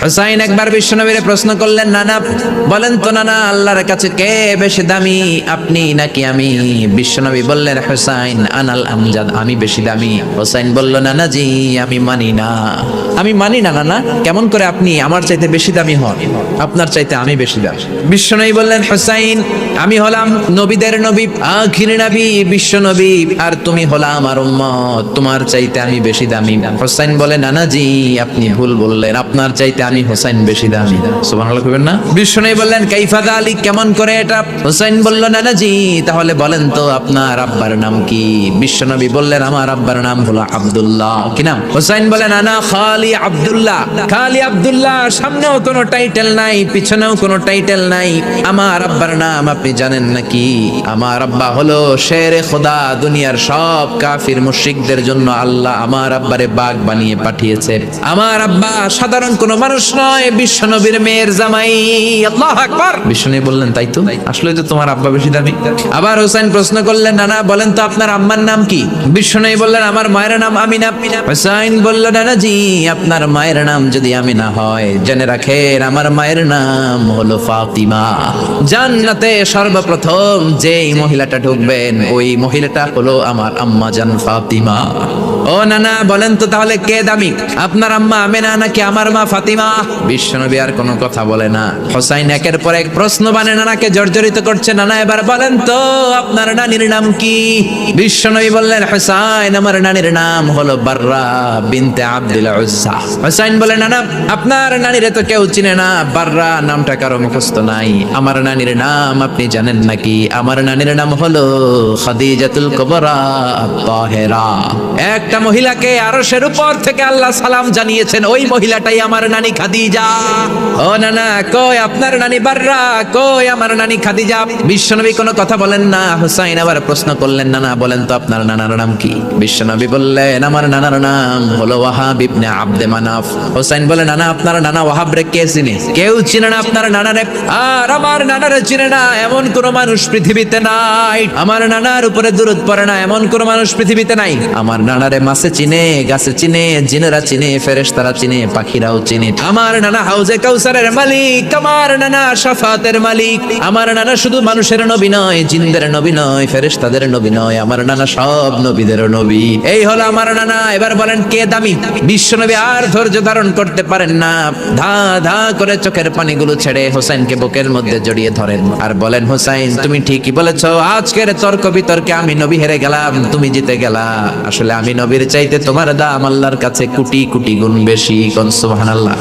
হুসাইন একবার বিশ্বনবীরে প্রশ্ন করলেন, নানা বলেন তো নানা, আল্লাহর কাছে কে বেশি দামি, আপনি নাকি আমি? বিশ্বনবী বললেন, হুসাইন আনাল আমজাদ, আমি বেশি দামি। হুসাইন বলল, নানা জি আমি মানি না, আমি মানি না নানা। কেমন করে আপনি আমার চাইতে বেশি দামি হন? আপনার চাইতে আমি বেশি দামি। বিশ্বনবী বললেন, হুসাইন আমি হলাম নবীদের নবী, আখির নবী, বিশ্ব নবী, আর তুমি হলা আমার উম্মত, তোমার চাইতে আমি বেশি দামি। হুসাইন বলে, নানা জি আপনি ভুল বললেন, আপনার চাইতে আমি হুসাইন বেশি দামি। সুবহানাল্লাহ কইবেন না? বিশ্বনবী বললেন, কাইফা যালিক, কেমন করে এটা? হুসাইন বলল, নানা জি তাহলে বলেন তো আপনার আব্বার নাম কি? বিশ্বনবী বললেন, আমার আব্বার নাম হলো আব্দুল্লাহ। কি নাম? হুসাইন বলেন, আনা খালি আব্দুল্লাহ, খালি আব্দুল্লাহ, সামনেও কোনো টাইটেল নাই, পিছনেও কোনো টাইটেল নাই। আমার আব্বার নাম আপনি জানেন নাকি? আমার আব্বা হলো শেরে খোদা, দুনিয়ার সব কাফির মুশরিকদের জন্য আল্লাহ আমার আব্বারে বাঘ বানিয়ে পাঠিয়েছে। আমার আব্বা সাধারণ কোনো মানুষ নয়, বিশ্বনবীর মেয়ের জামাই। আল্লাহু আকবার। বিশ্বনবী বললেন, তাই তো, আসলে তো তোমার আব্বা বেশি দামি। আবার হুসাইন প্রশ্ন করলেন, নানা বলেন তো আপনার আম্মার নাম কি? বিশ্বনবী বললেন, আমার মায়ের নাম আমিনা। হুসাইন বলল, নানা জি আপনার মায়ের নাম যদি আমিনা হয়, জেনে রাখেন আমার মায়ের নাম হলো ফাতিমা। জান্নাতে সর্বপ্রথম যেই মহিলাটা ঢুকবেন ওই মহিলাটা হলো আমার আম্মা জান ফাতিমা। ও নানা বলেন তো তাহলে কে দামি, আপনার আম্মা আমিনা নাকি আমার মা ফাতিমা? বিশ্বনবী আর কোনো কথা বলে না। হুসাইন একের পর এক প্রশ্ন বানে নানাকে জর্জরিত করছে। নানা এবার বলেন তো আপনার নানির নাম কি? বিশ্বনবী বললেন, হুসাইন আমার নানির নাম হলো বাররা বিনতে আব্দুল উজ্জা। হুসাইন বলে, নানা আপনার নানিরে তো কেউ চিনে না, বাররা নামটা কারো মুখস্থ নাই। আমার নানির নাম আপনি জানেন নাকি? আমার নানির নাম হলো খাদিজাতুল কুবরা আত-তাহেরা। একটা মহিলাকে আরশের উপর থেকে আল্লাহ সালাম জানিয়েছেন, ওই মহিলাটাই আমার নানি খাদিজা। ও নানা কই আপনার নানি বাররা, কই আমার নানি খাদিজা? বিশ্বনবী কোনো কথা বলেন না। হুসাইন আবার প্রশ্ন করলেন, নানা বলেন তো আপনার নানার নাম কি? বিশ্বনবী বললেন, আমার নানার নাম হলো ওয়াহাব ইবনে আব্দে মানাফ। হুসাইন বলে, নানা আপনার নানা ওয়াহাব রে কে চিনে? কেউ চিনে না আপনার নানারে। আর আমার নানারে চিনে না এমন কোন মানুষ পৃথিবীতে নাই। আমার নানার উপরে দুরূদ পড়ে না এমন কোন মানুষ পৃথিবীতে নাই। আমার নানারে মাছে চিনে, গাছে চিনে, জিনেরা চিনে, ফেরেশতারা চিনে, পাখিরাও চিনে। আমার নানা হাউজে কাউসারের মালিক, আমার নানা শাফাতের মালিক। আমার নানা শুধু মানুষের নবী নয়, জিনদের নবী নয়, ফেরেশতাদের নবী নয়, আমার নানা সব নবীদের নবী। এই হলো আমার নানা। এবার বলেন কে দামি? বিশ্বনবী আর ধৈর্য ধারণ করতে পারেন না, ধা ধা করে চোখের পানিগুলো ছেড়ে হুসাইনকে বুকের মধ্যে জড়িয়ে ধরেন আর বলেন, হুসাইন তুমি ঠিকই বলেছো, আজকের তর্ক বিতর্কে আমি নবী হেরে গেলাম, তুমি জিতে গেলা। আসলে আমি নবীর চাইতে তোমার দাম আল্লাহর কাছে কোটি কোটি গুণ বেশি। কোন সুবহানাল্লাহ।